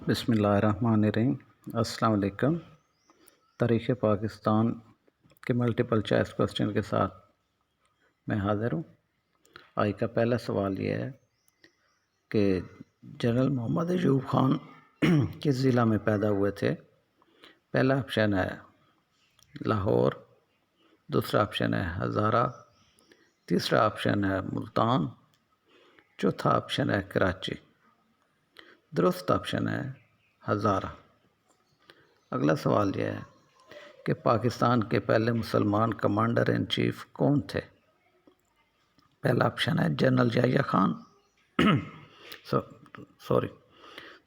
بسم اللہ الرحمن الرحیم۔ السلام علیکم۔ تاریخ پاکستان کے ملٹیپل چوائس کوسچن کے ساتھ میں حاضر ہوں۔ آج کا پہلا سوال یہ ہے کہ جنرل محمد ایوب خان کس ضلع میں پیدا ہوئے تھے؟ پہلا آپشن ہے لاہور، دوسرا آپشن ہے ہزارہ، تیسرا آپشن ہے ملتان، چوتھا آپشن ہے کراچی۔ درست آپشن ہے ہزارہ۔ اگلا سوال یہ ہے کہ پاکستان کے پہلے مسلمان کمانڈر ان چیف کون تھے؟ پہلا آپشن ہے جنرل یحییٰ خان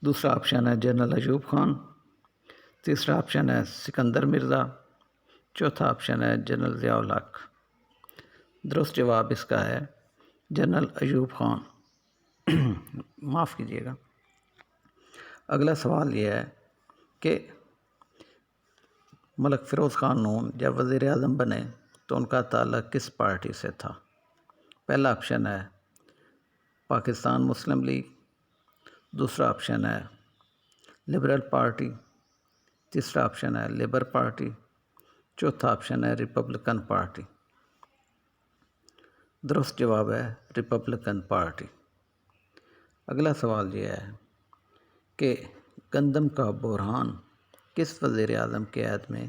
دوسرا آپشن ہے جنرل ایوب خان، تیسرا آپشن ہے سکندر مرزا، چوتھا آپشن ہے جنرل ضیاء الحق۔ درست جواب اس کا ہے جنرل ایوب خان۔ معاف کیجیے گا۔ اگلا سوال یہ ہے کہ ملک فیروز خان نون جب وزیر اعظم بنے تو ان کا تعلق کس پارٹی سے تھا؟ پہلا آپشن ہے پاکستان مسلم لیگ، دوسرا آپشن ہے لبرل پارٹی، تیسرا آپشن ہے لیبر پارٹی، چوتھا آپشن ہے ریپبلکن پارٹی۔ درست جواب ہے ریپبلکن پارٹی۔ اگلا سوال یہ ہے کہ گندم کا بحران کس وزیر اعظم کے عہد میں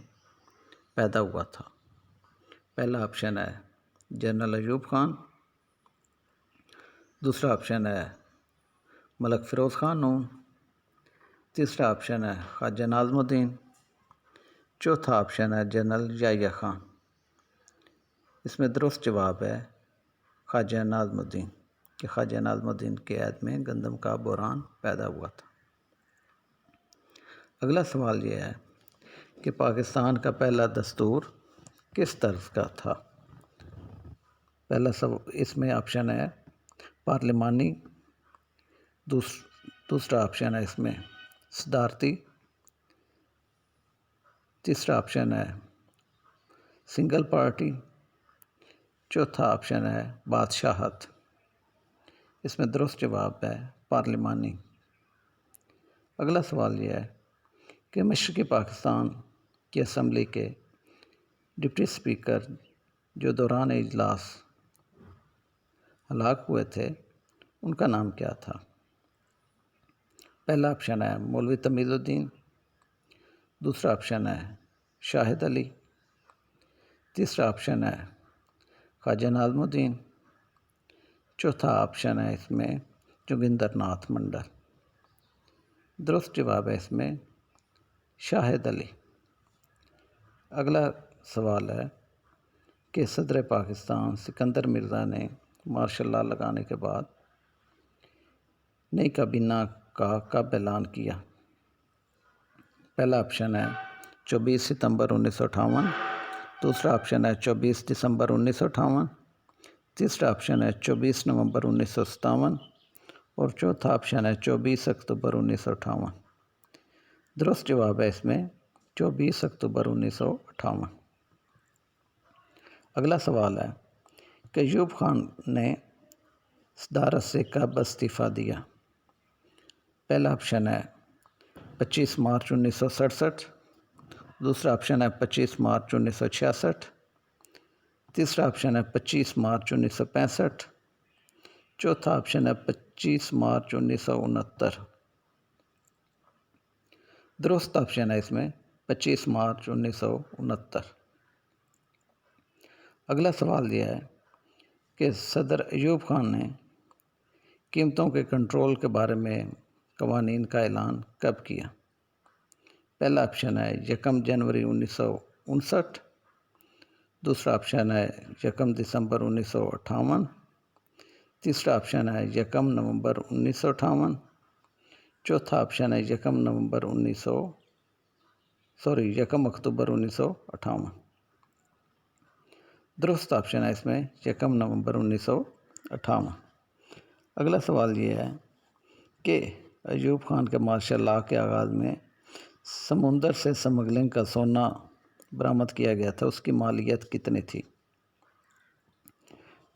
پیدا ہوا تھا؟ پہلا آپشن ہے جنرل ایوب خان، دوسرا آپشن ہے ملک فیروز خان نون، تیسرا آپشن ہے خواجہ ناظم الدین، چوتھا آپشن ہے جنرل یحییٰ خان۔ اس میں درست جواب ہے خواجہ ناظم الدین، کہ خواجہ ناظم الدین کے عہد میں گندم کا بحران پیدا ہوا تھا۔ اگلا سوال یہ ہے کہ پاکستان کا پہلا دستور کس طرز کا تھا؟ اس میں آپشن ہے پارلیمانی، دوسرا آپشن ہے اس میں صدارتی، تیسرا آپشن ہے سنگل پارٹی، چوتھا آپشن ہے بادشاہت۔ اس میں درست جواب ہے پارلیمانی۔ اگلا سوال یہ ہے کہ مشرقی پاکستان کی اسمبلی کے ڈپٹی اسپیکر جو دوران اجلاس ہلاک ہوئے تھے ان کا نام کیا تھا؟ پہلا آپشن ہے مولوی تمیز الدین، دوسرا آپشن ہے شاہد علی، تیسرا آپشن ہے خواجہ ناظم الدین، چوتھا آپشن ہے اس میں جوگندر ناتھ منڈل۔ درست جواب ہے اس میں شاہد علی۔ اگلا سوال ہے کہ صدر پاکستان سکندر مرزا نے مارشل لاء لگانے کے بعد نئی کابینہ کا کب اعلان کیا؟ پہلا آپشن ہے 24 ستمبر 1958، دوسرا آپشن ہے 24 دسمبر 1958، تیسرا آپشن ہے 24 نومبر 1957 اور چوتھا آپشن ہے 24 اکتوبر 1958۔ درست جواب ہے اس میں 24 اکتوبر 1958۔ اگلا سوال ہے کہ ایوب خان نے صدارت سے کب استعفیٰ دیا؟ پہلا آپشن ہے 25 مارچ 1967، دوسرا آپشن ہے 25 مارچ 1966، تیسرا آپشن ہے 25 مارچ 1965، چوتھا آپشن ہے 25 مارچ 1969۔ درست آپشن ہے اس میں 25 مارچ 1969۔ اگلا سوال یہ ہے کہ صدر ایوب خان نے قیمتوں کے کنٹرول کے بارے میں قوانین کا اعلان کب کیا؟ پہلا آپشن ہے 1 جنوری 1959، دوسرا آپشن ہے 1 دسمبر 1958، تیسرا آپشن ہے 1 نومبر 1958، چوتھا آپشن ہے 1 اکتوبر 1958۔ درست آپشن ہے اس میں 1 نومبر 1958۔ اگلا سوال یہ ہے کہ ایوب خان کے مارشل لاء کے آغاز میں سمندر سے سمگلنگ کا سونا برآمد کیا گیا تھا، اس کی مالیت کتنی تھی؟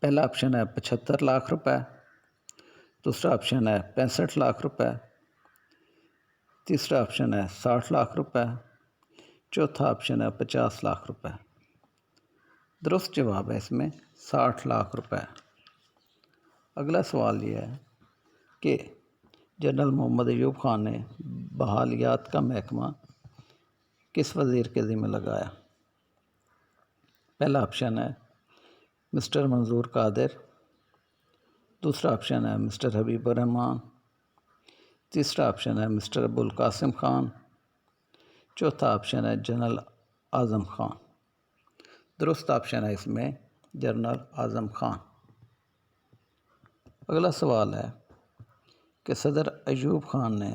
پہلا آپشن ہے 75 لاکھ روپے، دوسرا آپشن ہے 65 لاکھ روپے، تیسرا آپشن ہے 60 لاکھ روپے، چوتھا آپشن ہے 50 لاکھ روپے۔ درست جواب ہے اس میں 60 لاکھ روپے۔ اگلا سوال یہ ہے کہ جنرل محمد ایوب خان نے بحالیات کا محکمہ کس وزیر کے ذمہ لگایا؟ پہلا آپشن ہے مسٹر منظور قادر، دوسرا آپشن ہے مسٹر حبیب الرحمان، تیسرا آپشن ہے مسٹر ابوالقاسم خان، چوتھا آپشن ہے جنرل اعظم خان۔ درست آپشن ہے اس میں جنرل اعظم خان۔ اگلا سوال ہے کہ صدر ایوب خان نے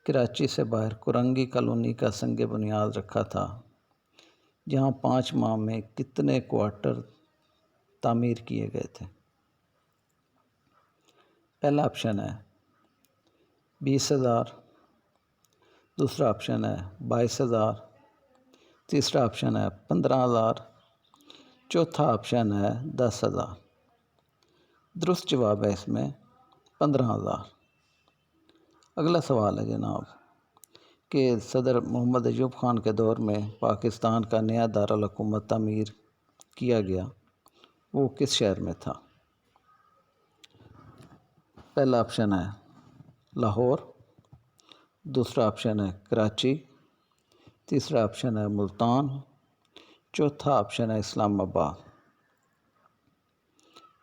کراچی سے باہر کورنگی کالونی کا سنگ بنیاد رکھا تھا، جہاں 5 ماہ میں کتنے کوارٹر تعمیر کیے گئے تھے؟ پہلا آپشن ہے 20,000، دوسرا آپشن ہے 22,000، تیسرا آپشن ہے 15,000، چوتھا آپشن ہے 10,000۔ درست جواب ہے اس میں 15,000۔ اگلا سوال ہے جناب کہ صدر محمد ایوب خان کے دور میں پاکستان کا نیا دارالحکومت تعمیر کیا گیا، وہ کس شہر میں تھا؟ پہلا آپشن ہے لاہور، دوسرا آپشن ہے کراچی، تیسرا آپشن ہے ملتان، چوتھا آپشن ہے اسلام آباد۔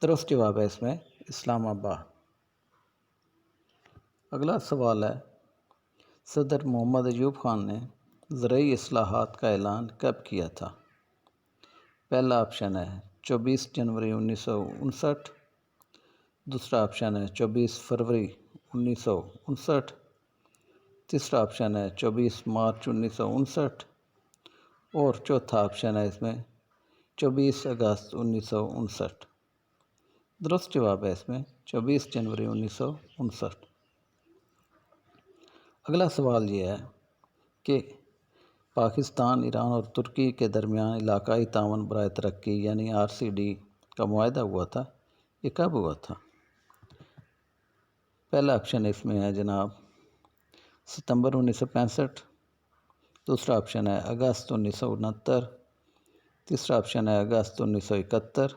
درست جواب ہے اس میں اسلام آباد۔ اگلا سوال ہے صدر محمد ایوب خان نے زرعی اصلاحات کا اعلان کب کیا تھا؟ پہلا آپشن ہے 24 جنوری 1959، دوسرا آپشن ہے 24 فروری 1959، تیسرا آپشن ہے 24 مارچ 1959، اور چوتھا آپشن ہے اس میں 24 اگست 1959۔ درست جواب ہے اس میں 24 جنوری 1959۔ اگلا سوال یہ ہے کہ پاکستان، ایران اور ترکی کے درمیان علاقائی تعاون برائے ترقی یعنی RCD کا معاہدہ ہوا تھا، یہ کب ہوا تھا؟ پہلا آپشن اس میں ہے جناب ستمبر 1965، دوسرا آپشن ہے اگست 1969، تیسرا آپشن ہے اگست 1971،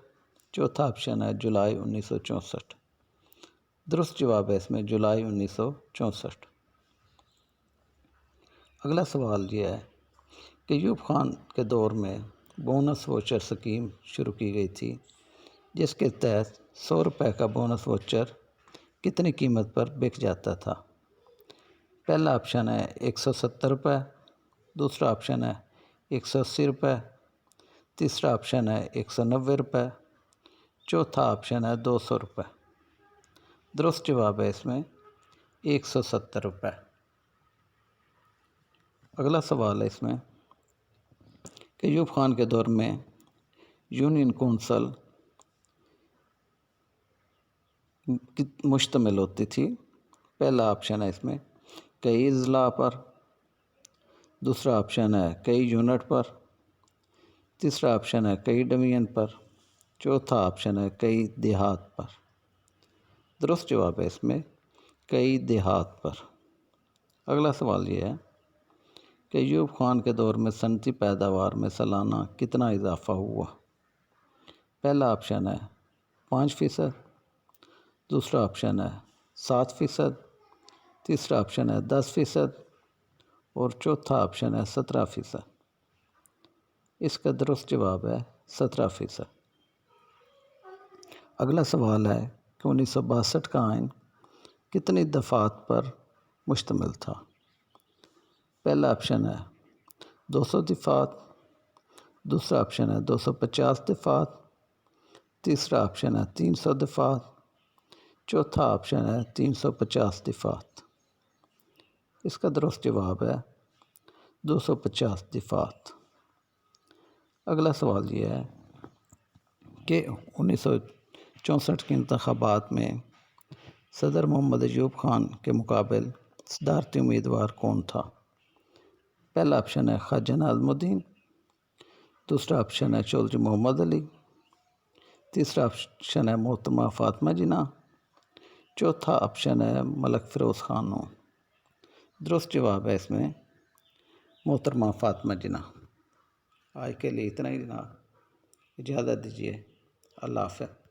چوتھا آپشن ہے جولائی 1964۔ درست جواب ہے اس میں جولائی 1964۔ اگلا سوال یہ ہے کہ ایوب خان کے دور میں بونس ووچر سکیم شروع کی گئی تھی، جس کے تحت 100 روپے کا بونس ووچر کتنی قیمت پر بک جاتا تھا؟ پہلا آپشن ہے 170 روپے، دوسرا آپشن ہے 180 روپے، تیسرا آپشن ہے 190 روپے، چوتھا آپشن ہے 200 روپے۔ درست جواب ہے اس میں 170 روپے۔ اگلا سوال ہے اس میں کہ ایوب خان کے دور میں یونین کونسل مشتمل ہوتی تھی۔ پہلا آپشن ہے اس میں کئی اضلاع پر، دوسرا آپشن ہے کئی یونٹ پر، تیسرا آپشن ہے کئی ڈویژن پر، چوتھا آپشن ہے کئی دیہات پر۔ درست جواب ہے اس میں کئی دیہات پر۔ اگلا سوال یہ ہے کہ ایوب خان کے دور میں صنعتی پیداوار میں سالانہ کتنا اضافہ ہوا؟ پہلا آپشن ہے 5%، دوسرا آپشن ہے 7%، تیسرا آپشن ہے 10%، اور چوتھا آپشن ہے 17%۔ اس کا درست جواب ہے 17%۔ اگلا سوال ہے کہ 1962 کا آئین کتنی دفعات پر مشتمل تھا؟ پہلا آپشن ہے 200 دفعات، دوسرا آپشن ہے 250 دفعات، تیسرا آپشن ہے 300 دفعات، چوتھا آپشن ہے 350 دفعات۔ اس کا درست جواب ہے 250 دفعات۔ اگلا سوال یہ ہے کہ 1964 کے انتخابات میں صدر محمد ایوب خان کے مقابل صدارتی امیدوار کون تھا؟ پہلا آپشن ہے خواجہ ناظم الدین، دوسرا آپشن ہے چودھری محمد علی، تیسرا آپشن ہے محترمہ فاطمہ جناح، چوتھا آپشن ہے ملک فیروز خان نون۔ درست جواب ہے اس میں محترمہ فاطمہ جناح۔ آج کے لیے اتنا ہی جناب، اجازت دیجیے، اللہ حافظ۔